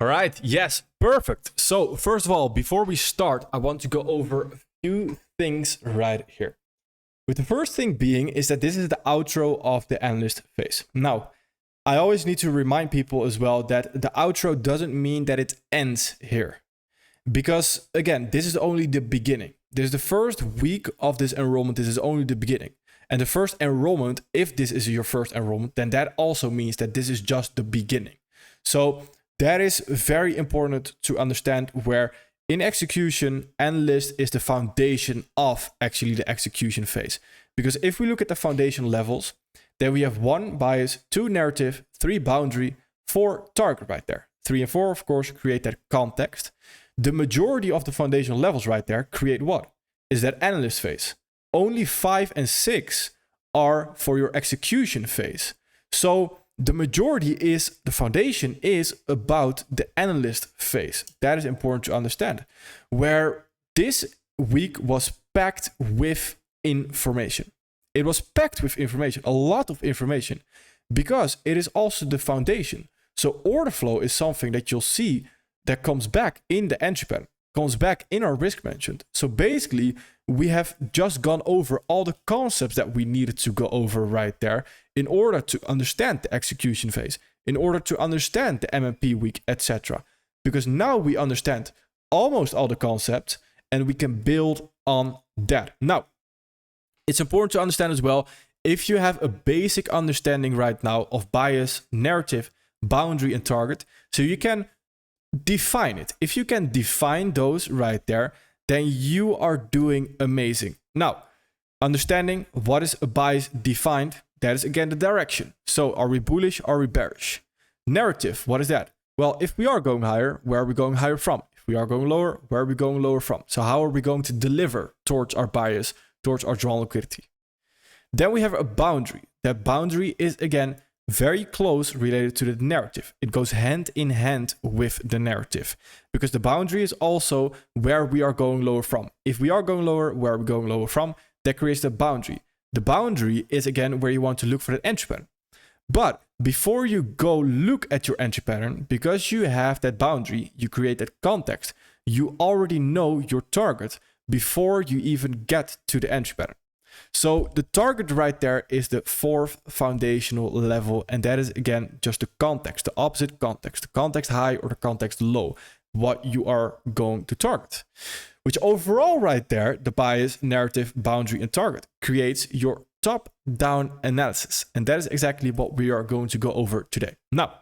All right, yes, perfect. So first of all, before we start, I want to go over a few things right here. With the first thing being is that this is the outro of the analyst phase. Now, I always need to remind people as well that the outro doesn't mean that it ends here. Because again, this is only the beginning. This is the first week of this enrollment. This is only the beginning. And the first enrollment, if this is your first enrollment, then that also means that this is just the beginning. So that is very important to understand, where in execution, analyst is the foundation of actually the execution phase. Because if we look at the foundation levels, then we have 1 bias, 2 narrative, 3 boundary, 4 target right there. 3 and 4, of course, create that context. The majority of the foundational levels right there create what? Is that analyst phase. Only 5 and 6 are for your execution phase. So the majority is, the foundation is about the analyst phase. That is important to understand. Where this week was packed with information. It was packed with information, a lot of information, because it is also the foundation. So order flow is something that you'll see that comes back in the entry pattern, comes back in our risk management. So basically, we have just gone over all the concepts that we needed to go over right there in order to understand the execution phase, in order to understand the MMP week, etc. Because now we understand almost all the concepts and we can build on that. Now, it's important to understand as well, if you have a basic understanding right now of bias, narrative, boundary, and target, so you can define it. If you can define those right there, then you are doing amazing. Now, understanding what is a bias defined, that is again the direction. So are we bullish, are we bearish? Narrative, what is that? Well, if we are going higher, where are we going higher from? If we are going lower, where are we going lower from? So how are we going to deliver towards our bias, towards our drawn liquidity? Then we have a boundary. That boundary is again very close related to the narrative. It goes hand in hand with the narrative, because the boundary is also where we are going lower from. If we are going lower, where are we going lower from? That creates the boundary. The boundary is again where you want to look for that entry pattern. But before you go look at your entry pattern, because you have that boundary, you create that context. You already know your target before you even get to the entry pattern. So the target right there is the 4th foundational level, and that is again just the context, the opposite context, the context high or the context low, what you are going to target. Which overall right there, the bias, narrative, boundary, and target creates your top-down analysis. And that is exactly what we are going to go over today. Now,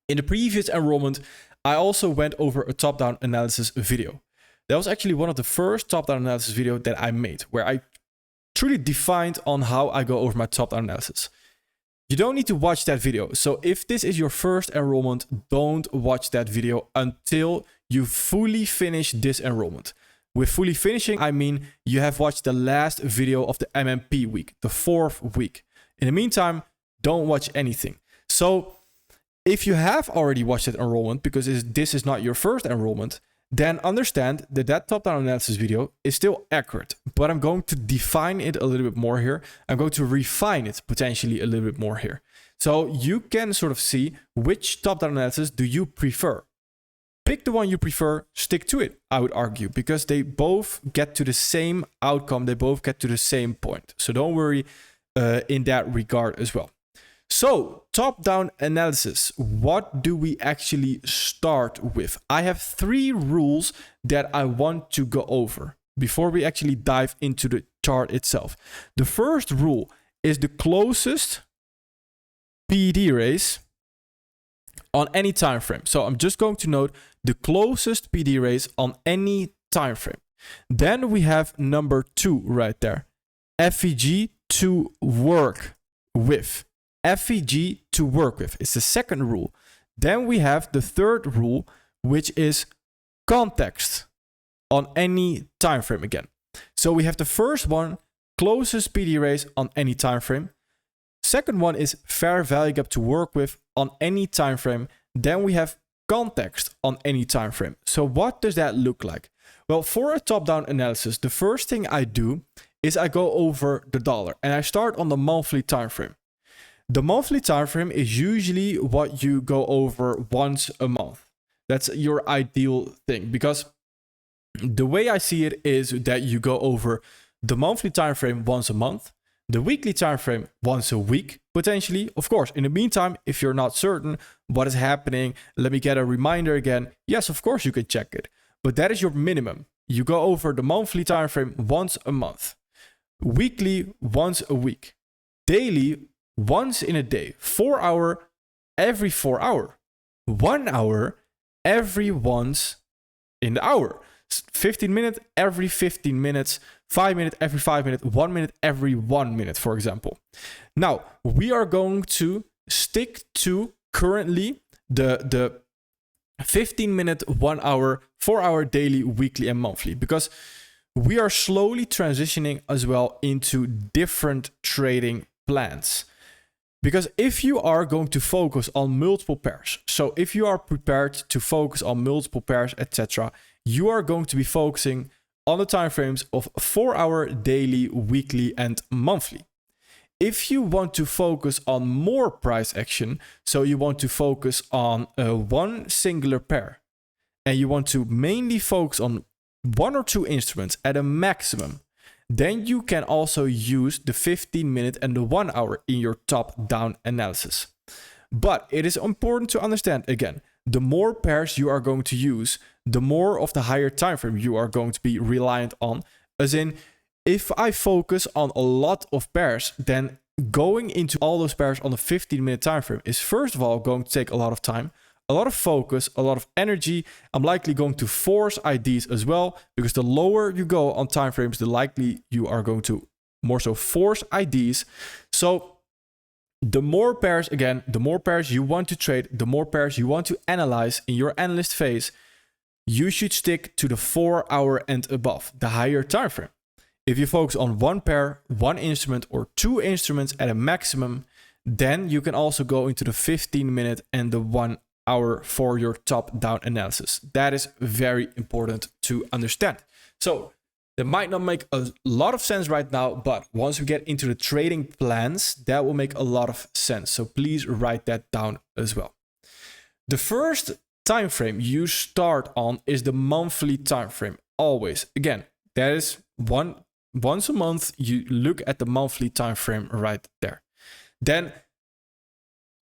in the previous enrollment, I also went over a top-down analysis video. That was actually one of the first top-down analysis video that I made, where I truly defined on how I go over my top-down analysis. You don't need to watch that video. So if this is your first enrollment, don't watch that video until you fully finish this enrollment. With fully finishing, I mean you have watched the last video of the MMP week, the 4th week. In the meantime, don't watch anything. So if you have already watched that enrollment, because this is not your first enrollment, then understand that that top-down analysis video is still accurate, but I'm going to define it a little bit more here. I'm going to refine it potentially a little bit more here. So you can sort of see which top-down analysis do you prefer. Pick the one you prefer, stick to it, I would argue, because they both get to the same outcome. They both get to the same point. So don't worry in that regard as well. So, top-down analysis, what do we actually start with? I have 3 rules that I want to go over before we actually dive into the chart itself. The first rule is the closest PD raise on any time frame. So I'm just going to note the closest PD raise on any time frame. Then we have number 2 right there, FVG to work with. FVG to work with. It's the second rule. Then we have the third rule, which is context on any time frame again. So we have the first one, closest PD raise on any time frame. Second one is fair value gap to work with on any time frame. Then we have context on any time frame. So what does that look like? Well, for a top-down analysis, the first thing I do is I go over the dollar and I start on the monthly time frame. The monthly time frame is usually what you go over once a month. That's your ideal thing, because the way I see it is that you go over the monthly time frame once a month, the weekly time frame once a week, potentially. Of course, in the meantime, if you're not certain what is happening, let me get a reminder again. Yes, of course, you can check it. But that is your minimum. You go over the monthly time frame once a month, weekly once a week, daily once in a day, 4 hour every 4 hour, 1 hour every once in the hour, 15 minutes every 15 minutes, 5 minutes every 5 minutes, 1 minute every 1 minute, for example. Now, we are going to stick to currently the 15 minute, 1 hour, 4 hour daily, weekly, and monthly, because we are slowly transitioning as well into different trading plans. Because if you are going to focus on multiple pairs, so if you are prepared to focus on multiple pairs, etc., you are going to be focusing on the time frames of 4 hour daily, weekly, and monthly. If you want to focus on more price action, so you want to focus on one singular pair, and you want to mainly focus on 1 or 2 instruments at a maximum, then you can also use the 15 minute and the 1 hour in your top-down analysis. But it is important to understand, again, the more pairs you are going to use, the more of the higher time frame you are going to be reliant on. As in, if I focus on a lot of pairs, then going into all those pairs on a 15-minute time frame is first of all going to take a lot of time, a lot of focus, a lot of energy. I'm likely going to force IDs as well, because the lower you go on time frames, the likely you are going to more so force IDs. So the more pairs, again, the more pairs you want to trade, the more pairs you want to analyze in your analyst phase, you should stick to the 4 hour and above, the higher time frame. If you focus on one pair, one instrument, or 2 instruments at a maximum, then you can also go into the 15 minute and the 1 hour for your top-down analysis. That is very important to understand. So that might not make a lot of sense right now, but once we get into the trading plans, that will make a lot of sense. So please write that down as well. The first time frame you start on is the monthly time frame. Always. Again, that is once a month, you look at the monthly time frame right there. Then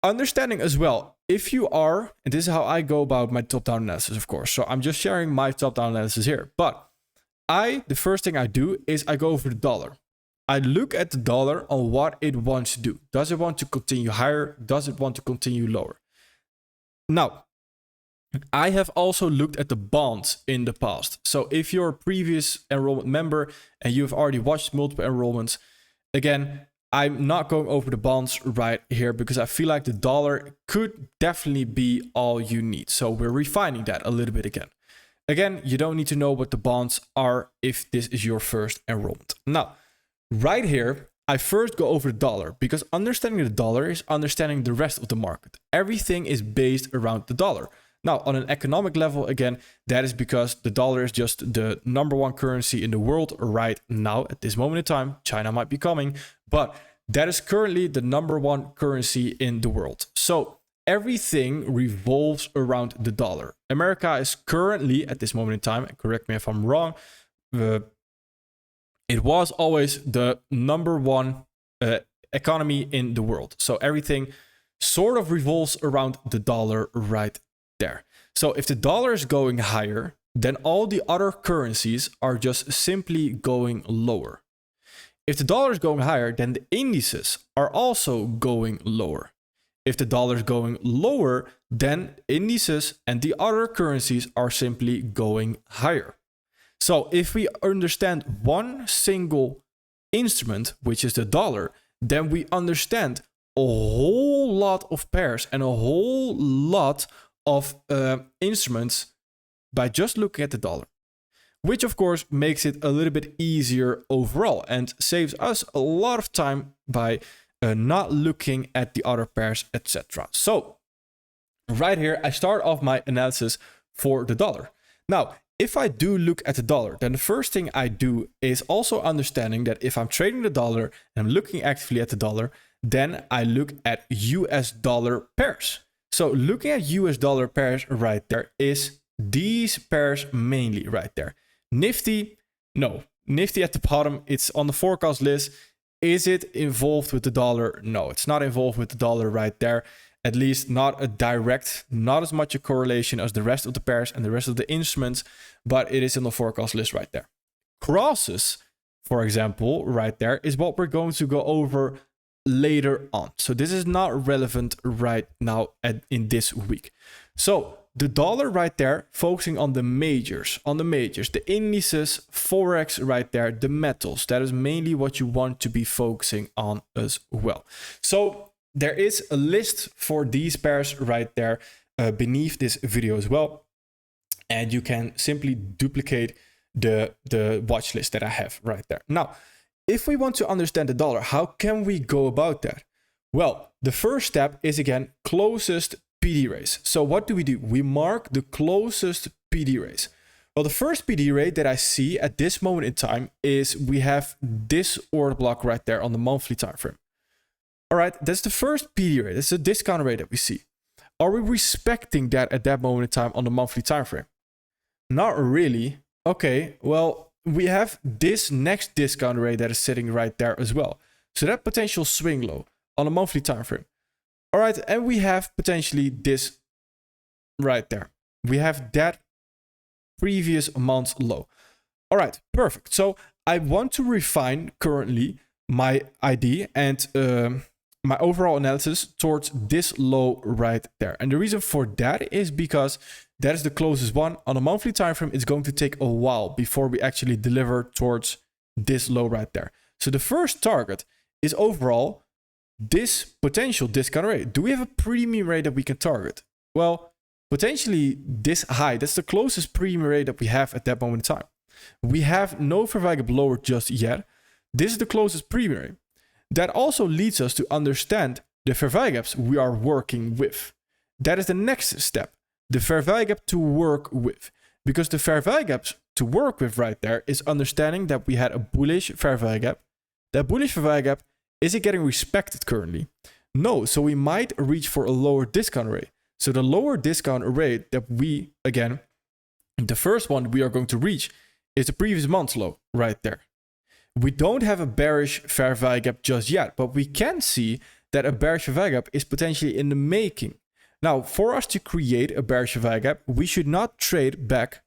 understanding as well, if you are, and this is how I go about my top-down analysis, of course. So I'm just sharing my top-down analysis here. But the first thing I do is I go over the dollar. I look at the dollar on what it wants to do. Does it want to continue higher? Does it want to continue lower? Now, I have also looked at the bonds in the past. So if you're a previous enrollment member and you've already watched multiple enrollments, again, I'm not going over the bonds right here because I feel like the dollar could definitely be all you need. So we're refining that a little bit again. Again, you don't need to know what the bonds are if this is your first enrollment. Now, right here, I first go over the dollar because understanding the dollar is understanding the rest of the market. Everything is based around the dollar. Now, on an economic level, again, that is because the dollar is just the number one currency in the world right now at this moment in time. China might be coming, but that is currently the number one currency in the world. So everything revolves around the dollar. America is currently, at this moment in time, correct me if I'm wrong, it was always the number one economy in the world. So everything sort of revolves around the dollar right there. So if the dollar is going higher, then all the other currencies are just simply going lower. If the dollar is going higher, then the indices are also going lower. If the dollar is going lower, then indices and the other currencies are simply going higher. So if we understand one single instrument, which is the dollar, then we understand a whole lot of pairs and a whole lot of instruments by just looking at the dollar, which of course makes it a little bit easier overall and saves us a lot of time by not looking at the other pairs, etc. So right here, I start off my analysis for the dollar. Now, if I do look at the dollar, then the first thing I do is also understanding that if I'm trading the dollar and I'm looking actively at the dollar, then I look at US dollar pairs. So looking at US dollar pairs right there is these pairs mainly right there. Nifty, no. Nifty at the bottom, it's on the forecast list. Is it involved with the dollar? No, it's not involved with the dollar right there. At least not a direct, not as much a correlation as the rest of the pairs and the rest of the instruments, but it is on the forecast list right there. Crosses, for example, right there is what we're going to go over later on. So this is not relevant right now in this week. So the dollar right there, focusing on the majors, the indices, Forex right there, the metals. That is mainly what you want to be focusing on as well. So there is a list for these pairs right there beneath this video as well. And you can simply duplicate the watch list that I have right there. Now, if we want to understand the dollar, how can we go about that? Well, the first step is again, closest PD raise. So what do? We mark the closest PD raise. Well, the first PD rate that I see at this moment in time is we have this order block right there on the monthly time frame. All right, that's the first PD rate. That's the discount rate that we see. Are we respecting that at that moment in time on the monthly time frame? Not really. Okay, well, we have this next discount rate that is sitting right there as well. So that potential swing low on a monthly time frame. All right, and we have potentially this right there. We have that previous month's low. All right, perfect. So I want to refine currently my ID and my overall analysis towards this low right there. And the reason for that is because that is the closest one. On a monthly time frame, it's going to take a while before we actually deliver towards this low right there. So the first target is overall this potential discount rate. Do we have a premium rate that we can target? Well, potentially this high. That's the closest premium rate that we have at that moment in time. We have no Verwijgap lower just yet. This is the closest premium rate. That also leads us to understand the Verwijgaps we are working with. That is the next step, the Verwijgap to work with. Because the Verwijgaps to work with right there is understanding that we had a bullish Verwijgap. That bullish Verwijgap, is it getting respected currently? No, so we might reach for a lower discount rate. So the lower discount rate that we, again, the first one we are going to reach is the previous month's low right there. We don't have a bearish Verwijgap just yet, but we can see that a bearish Verwijgap is potentially in the making. Now, for us to create a bearish Verwijgap, we should not trade back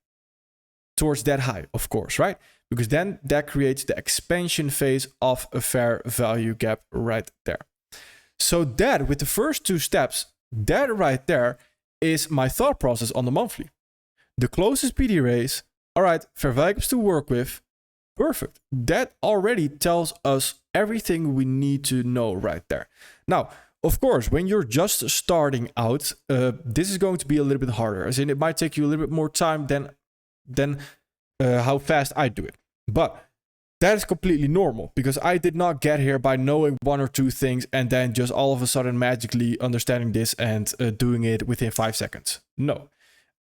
towards that high, of course, right? Because then that creates the expansion phase of a fair value gap right there. So that, with the first two steps, that right there is my thought process on the monthly. The closest PD raise, all right, Verwijgaps to work with, perfect. That already tells us everything we need to know right there. Now, of course, when you're just starting out, this is going to be a little bit harder. As in, it might take you a little bit more time than how fast I do it. But that is completely normal because I did not get here by knowing one or two things and then just all of a sudden magically understanding this and doing it within 5 seconds. No.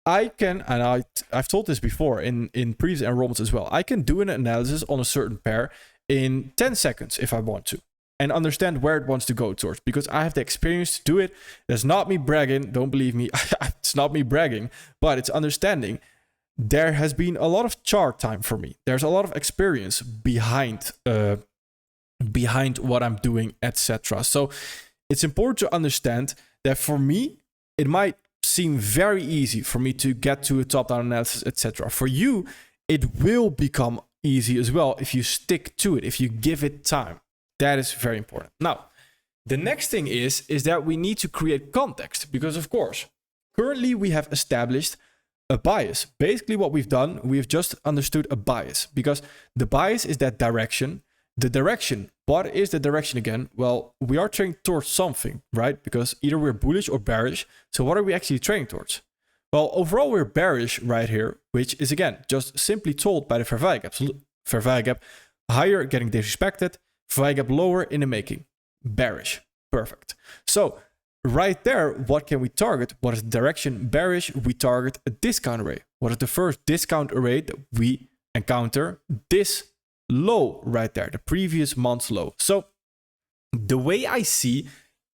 I can, and I've told this before in previous enrollments as well, I can do an analysis on a certain pair in 10 seconds if I want to and understand where it wants to go towards because I have the experience to do it. That's not me bragging. Don't believe me. It's not me bragging, but it's understanding. There has been a lot of chart time for me. There's a lot of experience behind what I'm doing, etc. So it's important to understand that for me, it might seem very easy for me to get to a top-down analysis, etc. For you, it will become easy as well if you stick to it, if you give it time. That is very important. Now, the next thing is that we need to create context because, of course, currently we have established a bias. Basically what we've done, we've just understood a bias because the bias is that direction. The direction, what is the direction again? Well, we are trading towards something, right? Because either we're bullish or bearish. So what are we actually trading towards? Well, overall we're bearish right here, which is again, just simply told by the Verwijgap. Verwijgap higher getting disrespected, Verwijgap lower in the making. Bearish, perfect. So right there, what can we target? What is the direction? Bearish, we target a discount rate. What is the first discount rate that we encounter? This low right there, the previous month's low. So the way I see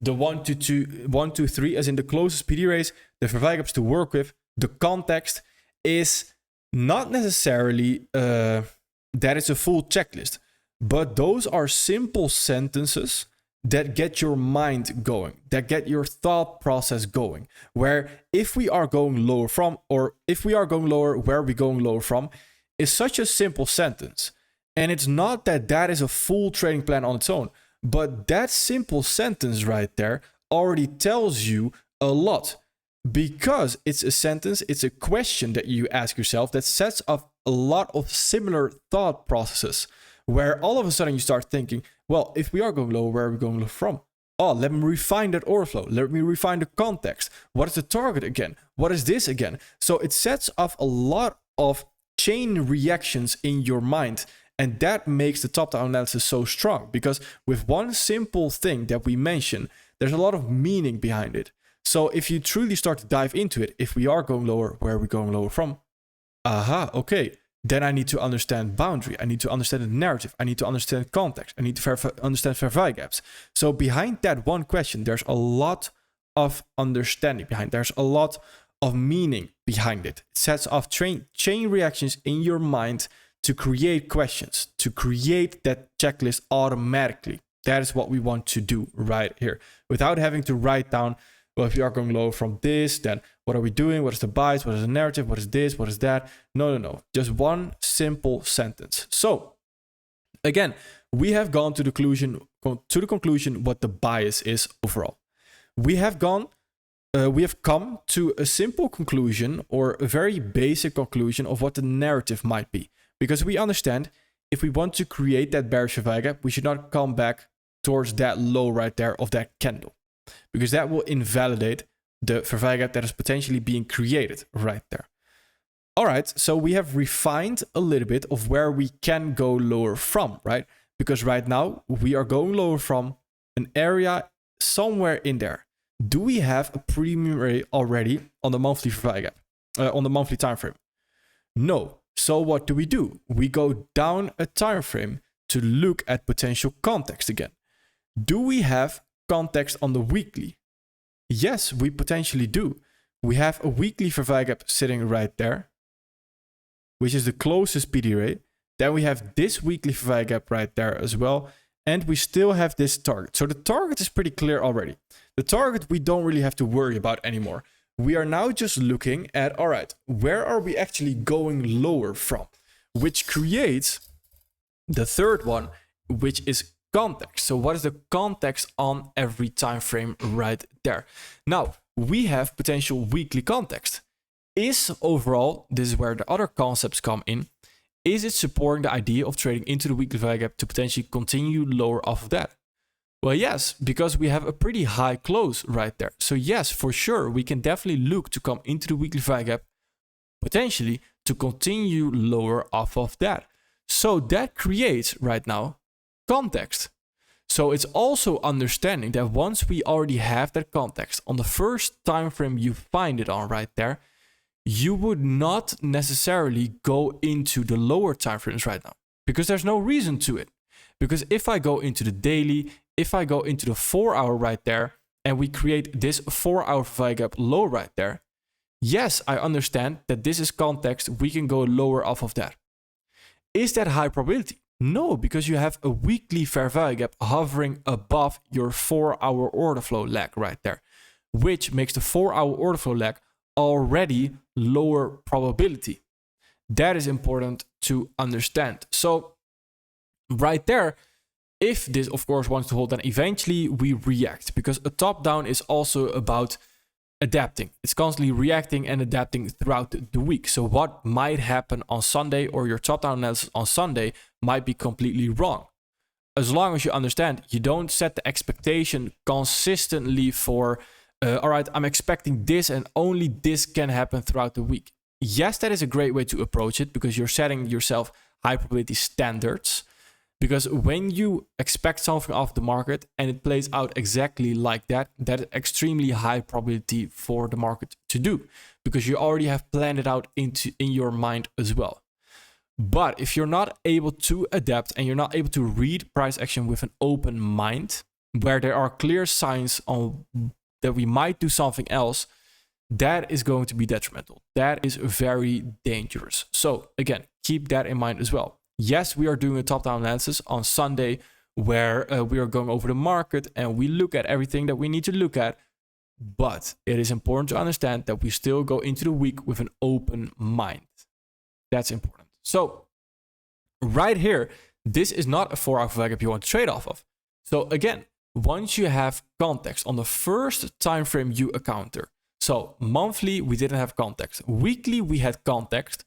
the 1 to 2, 1 to 3, as in the closest PD rays, the Vervij gaps to work with, the context is not necessarily that it's a full checklist, but those are simple sentences that get your mind going, that get your thought process going. Where if we are going lower from, or if we are going lower, where are we going lower from, is such a simple sentence. And it's not that that is a full trading plan on its own, but that simple sentence right there already tells you a lot, because it's a sentence, it's a question that you ask yourself that sets up a lot of similar thought processes, where all of a sudden you start thinking, well, if we are going lower, where are we going lower from? Oh, let me refine that order flow. Let me refine the context. What is the target again? What is this again? So it sets off a lot of chain reactions in your mind. And that makes the top-down analysis so strong, because with one simple thing that we mention, there's a lot of meaning behind it. So if you truly start to dive into it, if we are going lower, where are we going lower from? Aha, okay. Then I need to understand boundary. I need to understand the narrative. I need to understand context. I need to understand Vervij gaps. So behind that one question, there's a lot of understanding behind. There's a lot of meaning behind it. It sets off chain reactions in your mind to create questions, to create that checklist automatically. That is what we want to do right here, without having to write down, well, if you are going low from this, then what are we doing? What is the bias? What is the narrative? What is this? What is that? No. Just one simple sentence. So again, we have gone to the conclusion what the bias is overall. We have come to a simple conclusion, or a very basic conclusion of what the narrative might be. Because we understand, if we want to create that bearish Vervij gap, we should not come back towards that low right there of that candle, because that will invalidate the Vervij gap that is potentially being created right there. All right, so we have refined a little bit of where we can go lower from, right? Because right now we are going lower from an area somewhere in there. Do we have a premium rate already on the monthly Vervij gap, on the monthly time frame? No. So what do? We go down a time frame to look at potential context again. Do we have context on the weekly? Yes, we potentially do. We have a weekly Vervij gap sitting right there, which is the closest PD ray. Then we have this weekly Vervij gap right there as well. And we still have this target. So the target is pretty clear already. The target we don't really have to worry about anymore. We are now just looking at, all right, where are we actually going lower from? Which creates the third one, which is context. So what is the context on every time frame right there? Now, we have potential weekly context. Is overall, this is where the other concepts come in, is it supporting the idea of trading into the weekly Vervij gap to potentially continue lower off of that? Well, yes, because we have a pretty high close right there. So yes, for sure, we can definitely look to come into the weekly Vervij gap, potentially to continue lower off of that. So that creates right now context. So it's also understanding that once we already have that context on the first time frame you find it on right there, you would not necessarily go into the lower time frames right now, because there's no reason to it. Because if I go into the daily, if I go into the 4 hour right there, and we create this 4 hour Vervij gap low right there, yes, I understand that this is context. We can go lower off of that. Is that high probability? No, because you have a weekly Vervij gap hovering above your 4 hour order flow leg right there, which makes the 4 hour order flow leg already lower probability. That is important to understand. So right there, if this of course wants to hold, then eventually we react, because a top down is also about adapting. It's constantly reacting and adapting throughout the week. So what might happen on Sunday, or your top down analysis on Sunday, might be completely wrong. As long as you understand, you don't set the expectation consistently for all right, I'm expecting this and only this can happen throughout the week. Yes, that is a great way to approach it, because you're setting yourself high probability standards. Because when you expect something off the market and it plays out exactly like that, that is extremely high probability for the market to do, because you already have planned it out in your mind as well. But if you're not able to adapt and you're not able to read price action with an open mind, where there are clear signs on that we might do something else, that is going to be detrimental. That is very dangerous. So again, keep that in mind as well. Yes, we are doing a top-down analysis on Sunday where we are going over the market and we look at everything that we need to look at. But it is important to understand that we still go into the week with an open mind. That's important. So right here, this is not a 4-hour VWAP gap you want to trade off of. So again, once you have context on the first time frame you encounter. So monthly, we didn't have context. Weekly, we had context.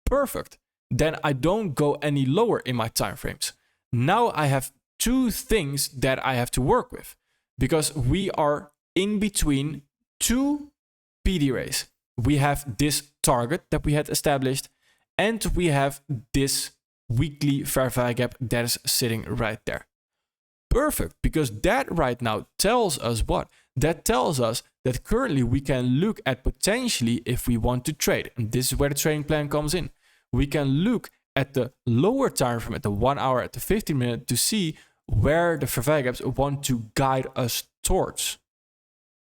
Perfect. Then I don't go any lower in my time frames. Now I have two things that I have to work with because we are in between two PD rays. We have this target that we had established and we have this weekly fair value gap that is sitting right there. Perfect, because that right now tells us what? That tells us that currently we can look at potentially if we want to trade. And this is where the trading plan comes in. We can look at the lower time frame, at the 1 hour, at the 15 minute to see where the fair value gaps want to guide us towards.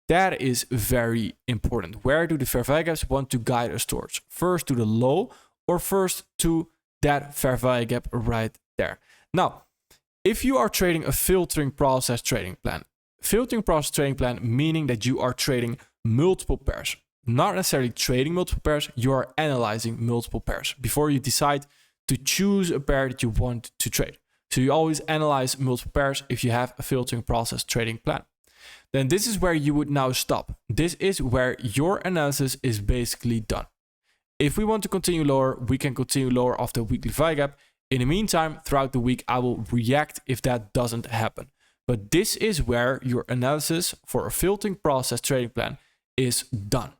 That is very important. Where do the fair value gaps want to guide us towards? First to the low or first to that fair value gap right there. Now, if you are trading a filtering process trading plan meaning that you are trading multiple pairs, not necessarily trading multiple pairs, you are analyzing multiple pairs before you decide to choose a pair that you want to trade. So you always analyze multiple pairs if you have a filtering process trading plan. Then this is where you would now stop. This is where your analysis is basically done. If we want to continue lower, we can continue lower off the weekly value gap. In the meantime, throughout the week, I will react if that doesn't happen. But this is where your analysis for a filtering process trading plan is done.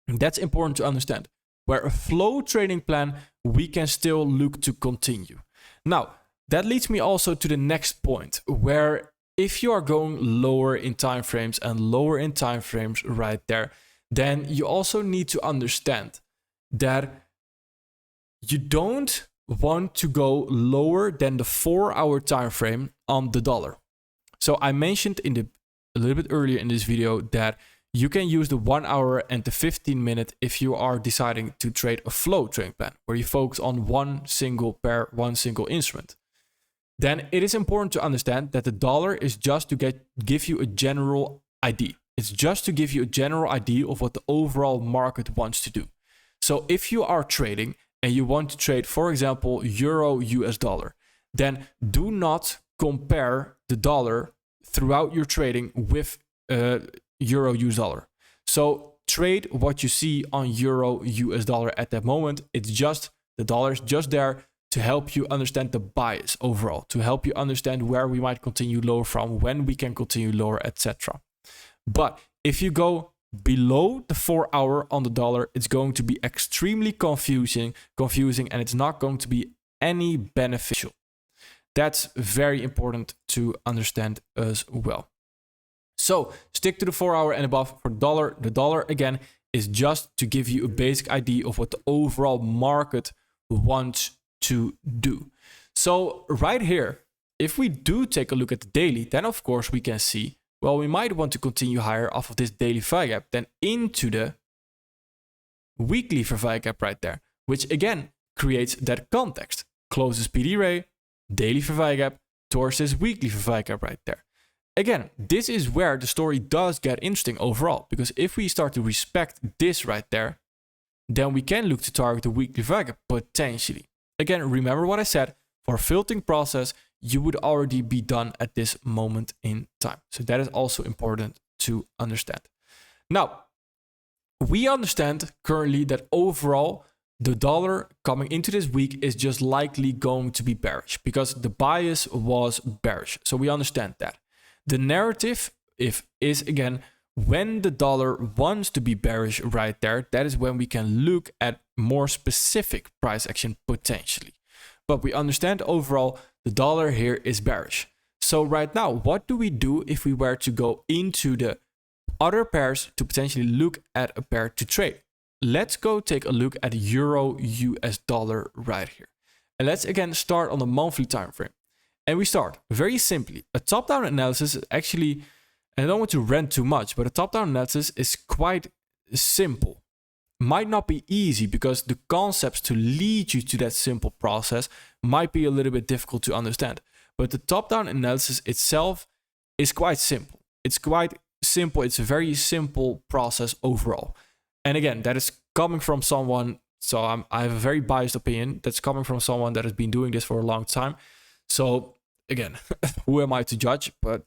And that's important to understand. Where a flow trading plan, we can still look to continue. Now, that leads me also to the next point, where if you are going lower in time frames and lower in time frames right there, then you also need to understand that you don't want to go lower than the 4-hour time frame on the dollar. So I mentioned a little bit earlier in this video that you can use the 1 hour and the 15 minute if you are deciding to trade a flow trading plan where you focus on one single pair, one single instrument. Then it is important to understand that the dollar is just to give you a general idea. It's just to give you a general idea of what the overall market wants to do. So if you are trading and you want to trade, for example, Euro US dollar, then do not compare the dollar throughout your trading with Euro US dollar. So trade what you see on Euro US dollar at that moment. It's just the dollar is just there to help you understand the bias overall, to help you understand where we might continue lower from, when we can continue lower, etc. But if you go below the 4-hour on the dollar, it's going to be extremely confusing, and it's not going to be any beneficial. That's very important to understand as well. So stick to the 4-hour and above for dollar. The dollar, again, is just to give you a basic idea of what the overall market wants to do. So right here, if we do take a look at the daily, then of course we can see, well, we might want to continue higher off of this daily value gap than into the weekly value gap right there, which again creates that context. Closest PD ray, daily value gap towards this weekly value gap right there. Again, this is where the story does get interesting overall, because if we start to respect this right there, then we can look to target the weekly value gap potentially. Again, remember what I said, for a filtering process, you would already be done at this moment in time. So that is also important to understand. Now, we understand currently that overall, the dollar coming into this week is just likely going to be bearish because the bias was bearish. So we understand that. The narrative is again, when the dollar wants to be bearish right there, that is when we can look at more specific price action potentially. But we understand overall the dollar here is bearish. So right now, what do we do if we were to go into the other pairs to potentially look at a pair to trade? Let's go take a look at Euro US dollar right here. And let's again start on the monthly time frame. And we start very simply. A top-down analysis is actually, and I don't want to rant too much, but a top-down analysis is quite simple. Might not be easy because the concepts to lead you to that simple process might be a little bit difficult to understand. But the top-down analysis itself is quite simple. It's quite simple. It's a very simple process overall. And again, that is coming from someone, so I have a very biased opinion, that's coming from someone that has been doing this for a long time. So again, who am I to judge? But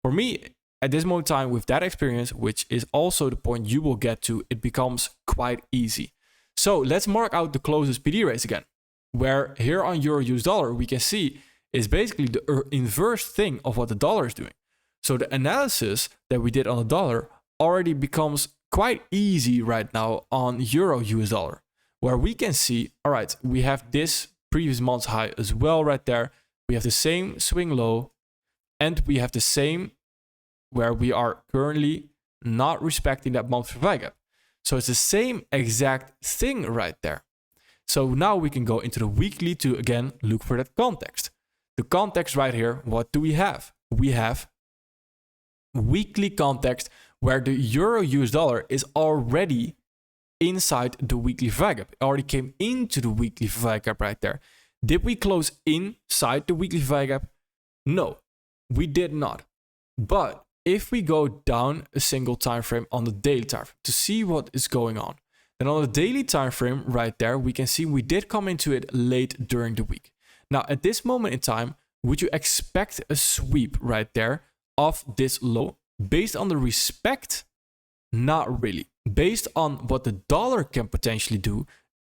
for me, at this moment in time, with that experience, which is also the point you will get to, it becomes quite easy. So let's mark out the closest PD rates again, where here on Euro US dollar, we can see is basically the inverse thing of what the dollar is doing. So the analysis that we did on the dollar already becomes quite easy right now on Euro US dollar, where we can see, all right, we have this previous month's high as well right there. We have the same swing low, and we have the same where we are currently not respecting that monthly Verweij gap. So it's the same exact thing right there. So now we can go into the weekly to again look for that context. The context right here, what do we have? We have weekly context where the Euro US dollar is already inside the weekly Verweij gap. It already came into the weekly Verweij gap right there. Did we close inside the weekly Verweij gap? No, we did not. But if we go down a single time frame on the daily time frame to see what is going on, then on the daily time frame right there, we can see we did come into it late during the week. Now, at this moment in time, would you expect a sweep right there of this low? Based on the respect? Not really. Based on what the dollar can potentially do,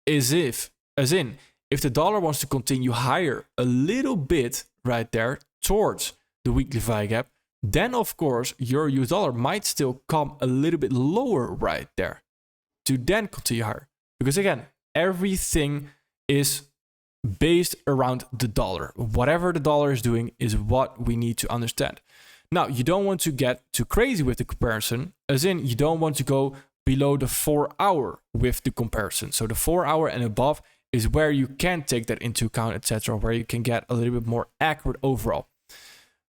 as in, if the dollar wants to continue higher a little bit right there towards the weekly Verweij gap, then of course Euro US dollar might still come a little bit lower right there to then continue higher. Because again, everything is based around the dollar. Whatever the dollar is doing is what we need to understand. Now, you don't want to get too crazy with the comparison, as in you don't want to go below the 4 hour with the comparison. So the 4 hour and above is where you can take that into account, etc., where you can get a little bit more accurate overall.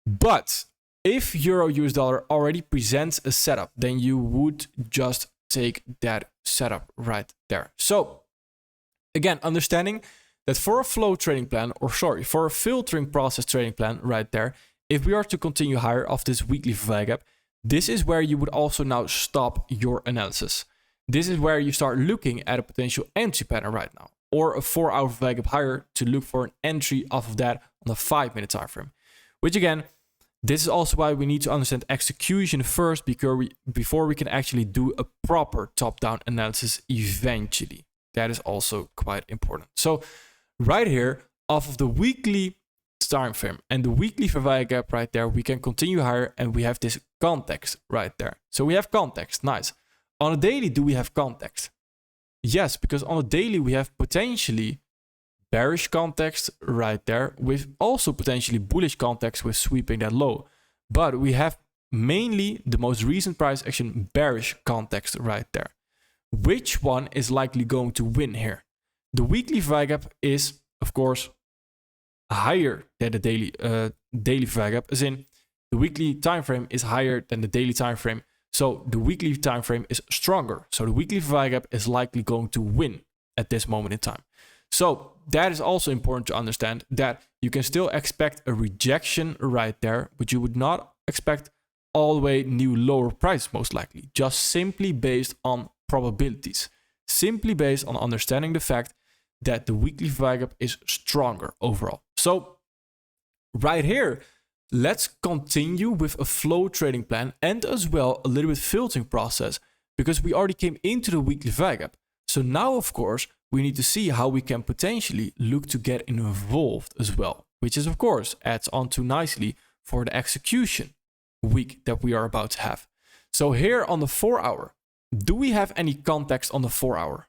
But if Euro US dollar already presents a setup, then you would just take that setup right there. So again, understanding that for a flow trading plan, for a filtering process trading plan right there, if we are to continue higher off this weekly Verweij gap, this is where you would also now stop your analysis. This is where you start looking at a potential entry pattern right now, or a 4 hour Verweij gap higher to look for an entry off of that on the 5 minute time frame. Which again, this is also why we need to understand execution first before we can actually do a proper top-down analysis eventually. That is also quite important. So right here, off of the weekly time frame and the weekly Verweij gap right there, we can continue higher and we have this context right there. So we have context, nice. On a daily, do we have context? Yes, because on a daily we have potentially bearish context right there with also potentially bullish context with sweeping that low. But we have mainly the most recent price action bearish context right there. Which one is likely going to win here? The weekly Verweij gap is, of course, higher than the daily Verweij gap, as in the weekly time frame is higher than the daily time frame. So the weekly time frame is stronger. So the weekly Verweij gap is likely going to win at this moment in time. So that is also important to understand, that you can still expect a rejection right there, but you would not expect all the way new lower price most likely, just simply based on probabilities, simply based on understanding the fact that the weekly Verweij gap is stronger overall. So right here, let's continue with a flow trading plan and as well a little bit filtering process, because we already came into the weekly Verweij gap. So now, of course, we need to see how we can potentially look to get involved as well, which is, of course, adds on too nicely for the execution week that we are about to have. So here on the 4 hour, do we have any context on the 4 hour?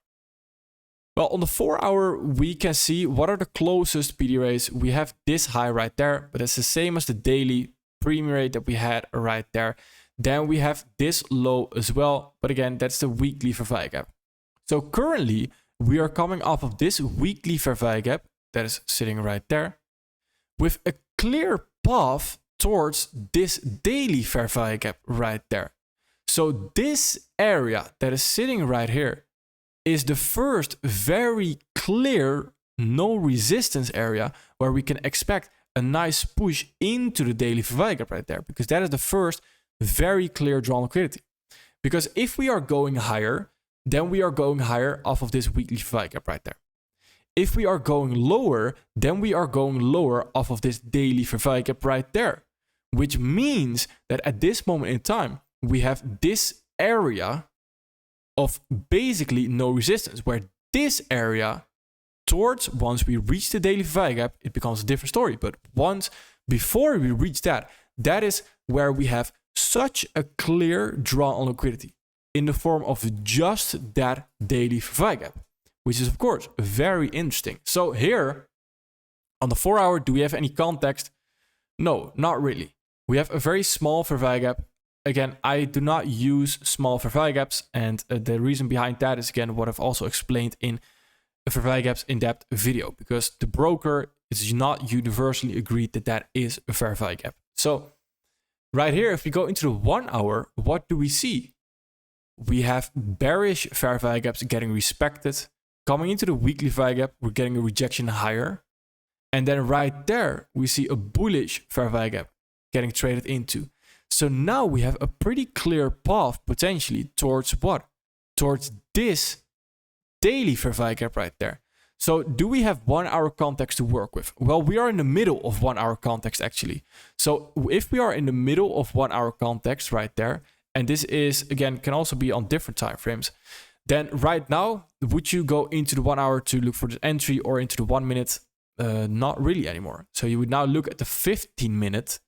Well, on the 4 hour, we can see what are the closest PD rates. We have this high right there, but it's the same as the daily premium rate that we had right there. Then we have this low as well, but again, that's the weekly Verweij gap. So currently, we are coming off of this weekly Verweij gap that is sitting right there with a clear path towards this daily fair value gap right there. So this area that is sitting right here is the first very clear no resistance area where we can expect a nice push into the daily fair value gap right there, because that is the first very clear drawn liquidity. Because if we are going higher, then we are going higher off of this weekly fair value gap right there. If we are going lower, then we are going lower off of this daily fair value gap right there, which means that at this moment in time, we have this area of basically no resistance, where this area towards, once we reach the daily fair value gap, it becomes a different story. But once before we reach that, that is where we have such a clear draw on liquidity in the form of just that daily fair value gap, which is of course very interesting. So here on the 4 hour, do we have any context? No, not really. We have a very small fair value gap. Again, I do not use small fair value gaps, and the reason behind that is again what I've also explained in a fair value gaps in-depth video, because the broker is not universally agreed that that is a fair value gap. So right here, if we go into the 1 hour, what do we see? We have bearish fair value gaps getting respected. Coming into the weekly value gap, we're getting a rejection higher. And then right there, we see a bullish fair value gap getting traded into. So now we have a pretty clear path potentially towards what? Towards this daily fair value gap right there. So do we have 1 hour context to work with? Well, we are in the middle of 1 hour context actually. So if we are in the middle of 1 hour context right there, and this is again, can also be on different time frames, then right now, would you go into the 1 hour to look for the entry or into the 1 minute? Not really anymore. So you would now look at the 15 minute.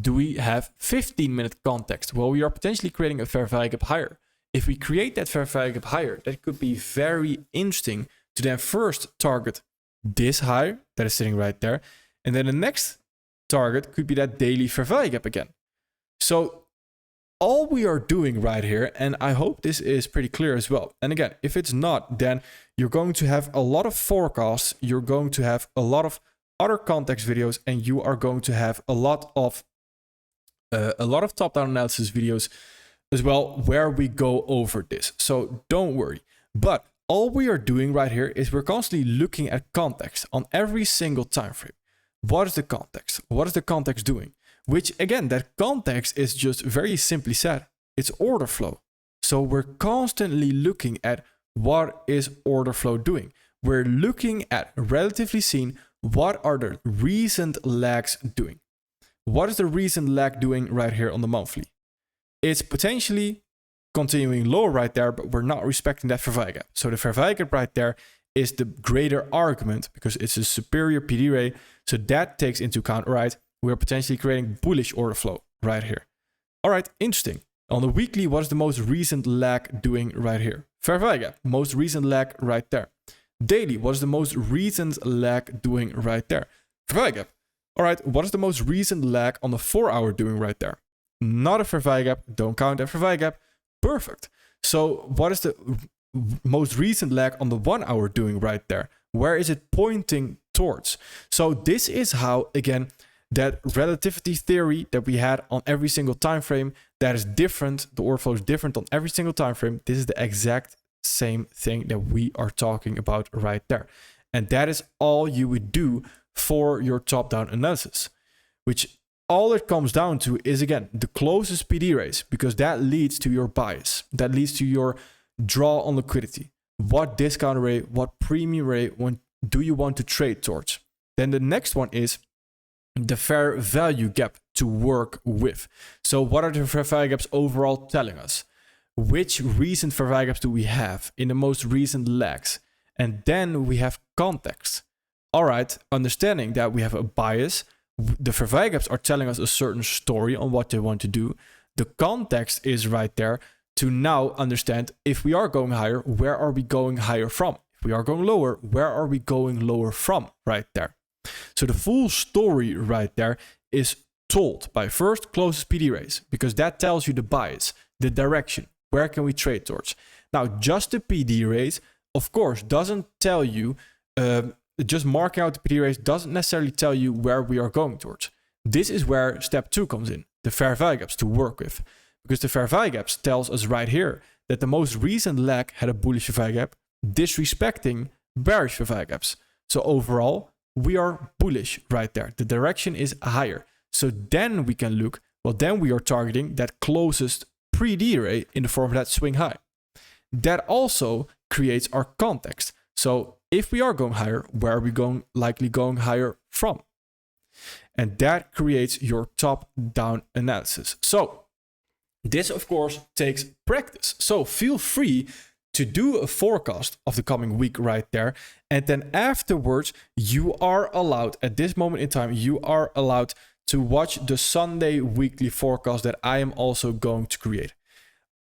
Do we have 15-minute context? Well, we are potentially creating a fair value gap higher. If we create that fair value gap higher, that could be very interesting to then first target this high that is sitting right there. And then the next target could be that daily fair value gap again. So all we are doing right here, and I hope this is pretty clear as well. And again, if it's not, then you're going to have a lot of forecasts. You're going to have a lot of other context videos, and you are going to have a lot of top-down analysis videos as well, where we go over this. So don't worry. But all we are doing right here is we're constantly looking at context on every single time frame. What is the context? What is the context doing? Which again, that context is just very simply said, it's order flow. So we're constantly looking at what is order flow doing. We're looking at, relatively seen, what are the recent lags doing? What is the recent lag doing right here on the monthly? It's potentially continuing lower right there, but we're not respecting that fair value gap. So the fair value gap right there is the greater argument because it's a superior PD rate. So that takes into account, right, we're potentially creating bullish order flow right here. All right, interesting. On the weekly, what is the most recent lag doing right here? Fair value gap, most recent lag right there. Daily, what is the most recent lag doing right there? Fair value gap. All right, what is the most recent lag on the 4 hour doing right there? Not a fair value gap, don't count that fair value gap. Perfect. So what is the most recent lag on the 1 hour doing right there? Where is it pointing towards? So this is how, again, that relativity theory that we had on every single time frame, that is different. The order flow is different on every single time frame. This is the exact same thing that we are talking about right there. And that is all you would do for your top-down analysis, which all it comes down to is, again, the closest PD rates, because that leads to your bias. That leads to your draw on liquidity. What discount rate, what premium rate do you want to trade towards? Then the next one is the fair value gap to work with. So what are the fair value gaps overall telling us? Which recent fair value gaps do we have in the most recent lags? And then we have context. All right, understanding that we have a bias. The fair value gaps are telling us a certain story on what they want to do. The context is right there to now understand, if we are going higher, where are we going higher from? If we are going lower, where are we going lower from right there? So the full story right there is told by first closest PD rates, because that tells you the bias, the direction, where can we trade towards. Now, just the PD rate, of course, doesn't tell you just marking out the PD rates doesn't necessarily tell you where we are going towards. This is where step 2 comes in, the fair value gaps to work with. Because the fair value gaps tells us right here that the most recent leg had a bullish fair value gap, disrespecting bearish fair value gaps. So overall, we are bullish right there. The direction is higher. So then we can look, well, then we are targeting that closest pre-D ray in the form of that swing high. That also creates our context. So if we are going higher, where are we likely going higher from? And that creates your top-down analysis. So this, of course, takes practice. So feel free to do a forecast of the coming week right there. And then afterwards, you are allowed, at this moment in time, you are allowed to watch the Sunday weekly forecast that I am also going to create.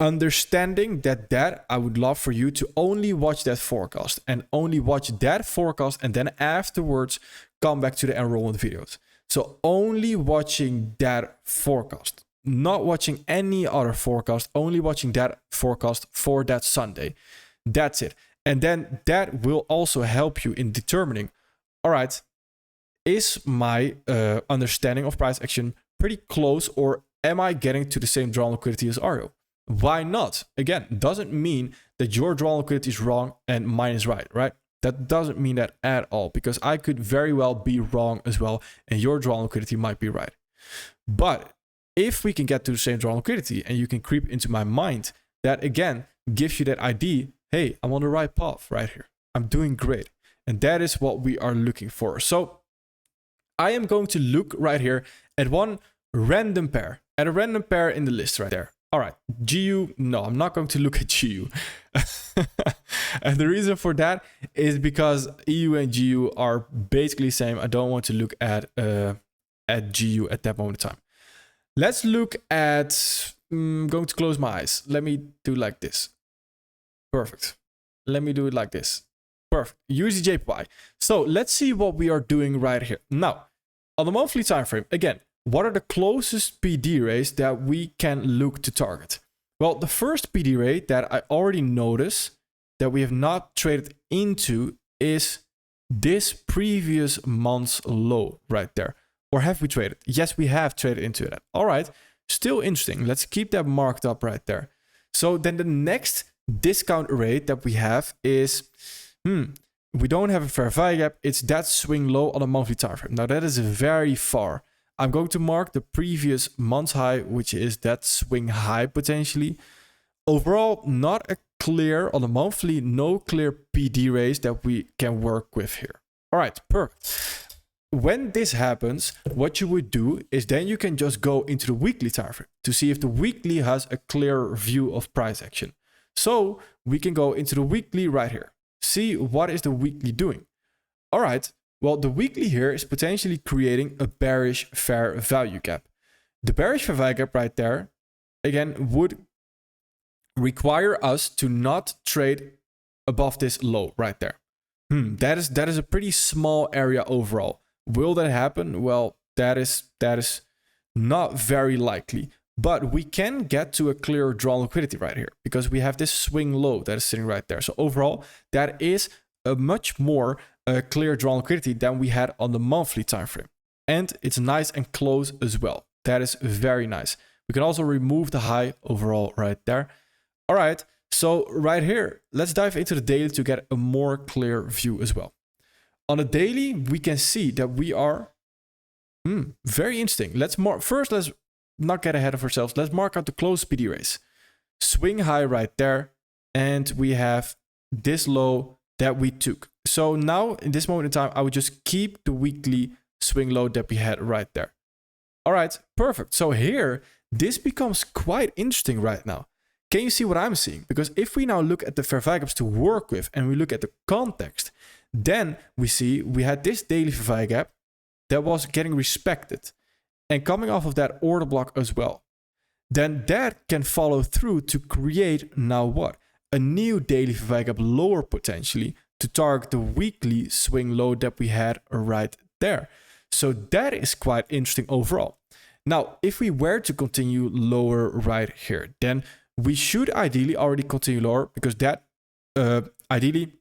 Understanding that I would love for you to only watch that forecast and only watch that forecast and then afterwards come back to the enrollment videos. So only watching that forecast, not watching any other forecast, only watching that forecast for that Sunday. That's it. And then that will also help you in determining, all right, is my understanding of price action pretty close, or am I getting to the same drawn liquidity as Ario? Why not? Again, doesn't mean that your drawn liquidity is wrong and mine is right? That doesn't mean that at all, because I could very well be wrong as well, and your drawn liquidity might be right. But if we can get to the same drawn liquidity and you can creep into my mind, that again gives you that idea, hey, I'm on the right path right here. I'm doing great. And that is what we are looking for. So I am going to look right here at one random pair, at a random pair in the list right there. All right, GU, no, I'm not going to look at GU. And the reason for that is because EU and GU are basically the same. I don't want to look at GU at that moment in time. Let's look at, I'm going to close my eyes. Let me do like this. Perfect. Let me do it like this. Perfect. USD-JPY. So let's see what we are doing right here. Now, on the monthly time frame, again, what are the closest PD rays that we can look to target? Well, the first PD ray that I already noticed that we have not traded into is this previous month's low right there. Or have we traded? Yes, we have traded into that. All right, still interesting. Let's keep that marked up right there. So then the next discount rate that we have is, we don't have a fair value gap. It's that swing low on a monthly time frame. Now that is very far. I'm going to mark the previous month's high, which is that swing high potentially. Overall, not a clear, on the monthly, no clear PD rays that we can work with here. All right, perfect. When this happens, what you would do is then you can just go into the weekly time frame to see if the weekly has a clear view of price action. So we can go into the weekly right here. See what is the weekly doing. All right. Well, the weekly here is potentially creating a bearish fair value gap. The bearish fair value gap right there, again, would require us to not trade above this low right there. That is a pretty small area overall. Will that happen? Well, that is not very likely. But we can get to a clear drawn liquidity right here because we have this swing low that is sitting right there. So overall, that is a much more clear drawn liquidity than we had on the monthly time frame. And it's nice and close as well. That is very nice. We can also remove the high overall right there. All right, so right here, let's dive into the daily to get a more clear view as well. On a daily, we can see that we are very interesting. Let's not get ahead of ourselves. Let's mark out the close PD rays. Swing high right there. And we have this low that we took. So now in this moment in time, I would just keep the weekly swing low that we had right there. All right, perfect. So here, this becomes quite interesting right now. Can you see what I'm seeing? Because if we now look at the fair value gaps to work with and we look at the context, then we see we had this daily fair value gap that was getting respected and coming off of that order block as well. Then that can follow through to create now what? A new daily fair value gap lower potentially to target the weekly swing low that we had right there. So that is quite interesting overall. Now, if we were to continue lower right here, then we should ideally already continue lower because that ideally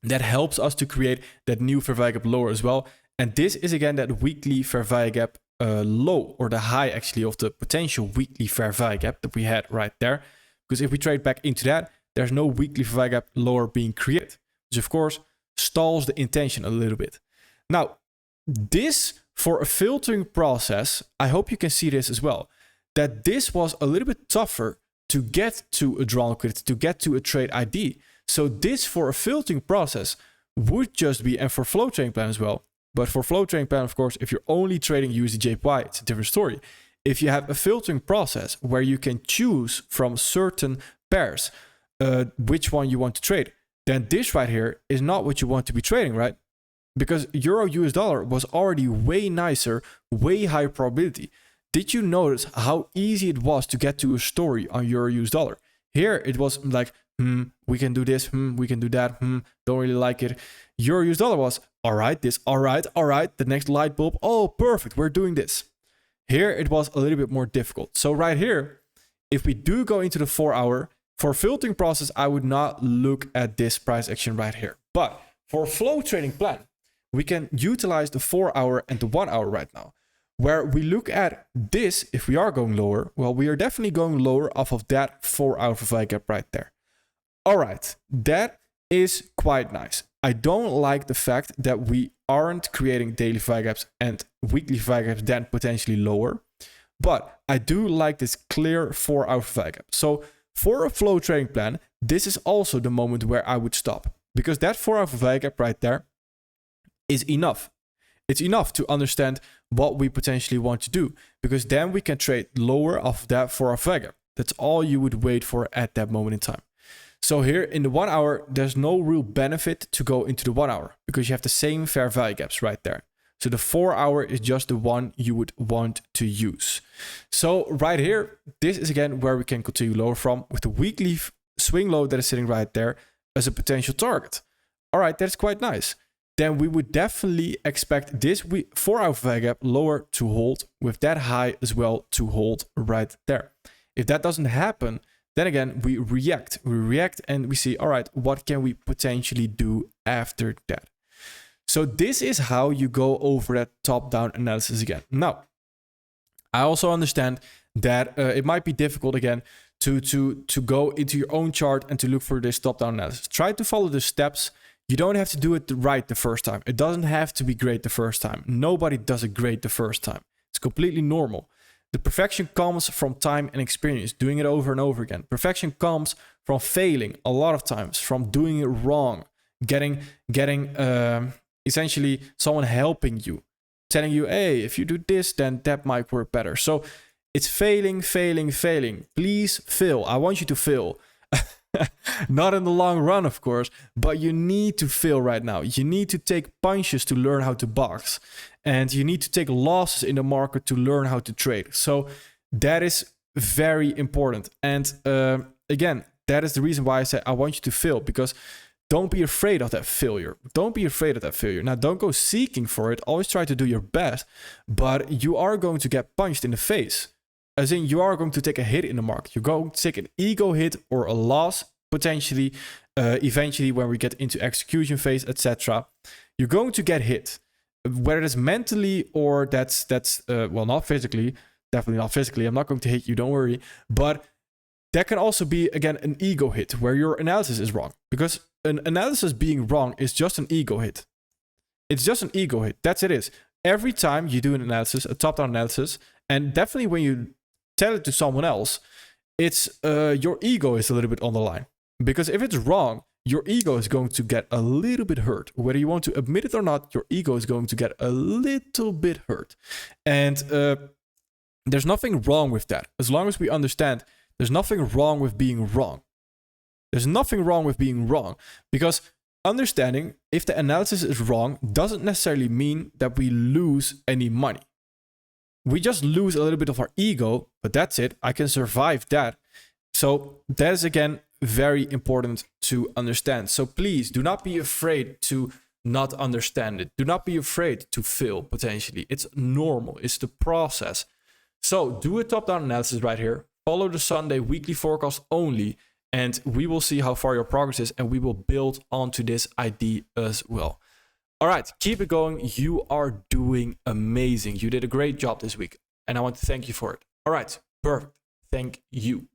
that helps us to create that new fair value gap lower as well. And this is again that weekly fair value gap low, or the high actually of the potential weekly fair value gap that we had right there. Because if we trade back into that, there's no weekly fair value gap lower being created, which of course stalls the intention a little bit. Now, this for a filtering process, I hope you can see this as well, that this was a little bit tougher to get to a drawn liquidity, to get to a trade ID. So this for a filtering process would just be, and for flow trading plan as well, but for flow trading plan, of course, if you're only trading USDJPY, it's a different story. If you have a filtering process where you can choose from certain pairs which one you want to trade, then this right here is not what you want to be trading, right? Because Euro US dollar was already way nicer, way higher probability. Did you notice how easy it was to get to a story on Euro US dollar? Here it was like, we can do this, we can do that, don't really like it. Euro US dollar was, all right, this, all right, the next light bulb, oh, perfect, we're doing this. Here it was a little bit more difficult. So right here, if we do go into the 4 hour, for filtering process, I would not look at this price action right here. But for flow trading plan, we can utilize the 4 hour and the 1 hour right now, where we look at this. If we are going lower, well, we are definitely going lower off of that 4 hour value gap right there. All right, that is quite nice. I don't like the fact that we aren't creating daily value gaps and weekly value gaps then potentially lower, but I do like this clear 4 hour value gap. So for a flow trading plan, this is also the moment where I would stop, because that 4 hour value gap right there is enough. It's enough to understand what we potentially want to do, because then we can trade lower off that 4 hour value gap. That's all you would wait for at that moment in time. So here in the 1 hour, there's no real benefit to go into the 1 hour because you have the same fair value gaps right there. So the 4 hour is just the one you would want to use. So right here, this is again where we can continue lower from, with the weekly swing low that is sitting right there as a potential target. All right, that's quite nice. Then we would definitely expect this 4 hour value gap lower to hold, with that high as well to hold right there. If that doesn't happen, then again, we react and we see, all right, what can we potentially do after that? So this is how you go over that top-down analysis again. Now, I also understand that it might be difficult again to go into your own chart and to look for this top-down analysis. Try to follow the steps. You don't have to do it right the first time. It doesn't have to be great the first time. Nobody does it great the first time. It's completely normal. The perfection comes from time and experience, doing it over and over again. Perfection comes from failing a lot of times, from doing it wrong, getting essentially someone helping you, telling you, hey, if you do this, then that might work better. So it's failing. Please fail. I want you to fail. Not in the long run, of course, but you need to fail right now. You need to take punches to learn how to box, and you need to take losses in the market to learn how to trade. So that is very important. And again, that is the reason why I say I want you to fail, because don't be afraid of that failure. Don't be afraid of that failure. Now, don't go seeking for it. Always try to do your best, but you are going to get punched in the face. As in, you are going to take a hit in the market. You're going to take an ego hit or a loss, potentially, eventually when we get into execution phase, etc. You're going to get hit. Whether it's mentally or that's well, not physically, definitely not physically. I'm not going to hit you, don't worry. But that can also be, again, an ego hit where your analysis is wrong. Because an analysis being wrong is just an ego hit. It's just an ego hit. That's it is. Every time you do an analysis, a top-down analysis, and definitely when you tell it to someone else, it's your ego is a little bit on the line. Because if it's wrong, your ego is going to get a little bit hurt. Whether you want to admit it or not, your ego is going to get a little bit hurt. And there's nothing wrong with that. As long as we understand there's nothing wrong with being wrong. There's nothing wrong with being wrong. Because understanding if the analysis is wrong doesn't necessarily mean that we lose any money. We just lose a little bit of our ego, but that's it. I can survive that. So that is, again, very important to understand. So please do not be afraid to not understand it. Do not be afraid to fail, potentially. It's normal. It's the process. So do a top-down analysis right here. Follow the Sunday weekly forecast only. And we will see how far your progress is, and we will build onto this ID as well. All right, keep it going. You are doing amazing. You did a great job this week, and I want to thank you for it. All right, perfect. Thank you.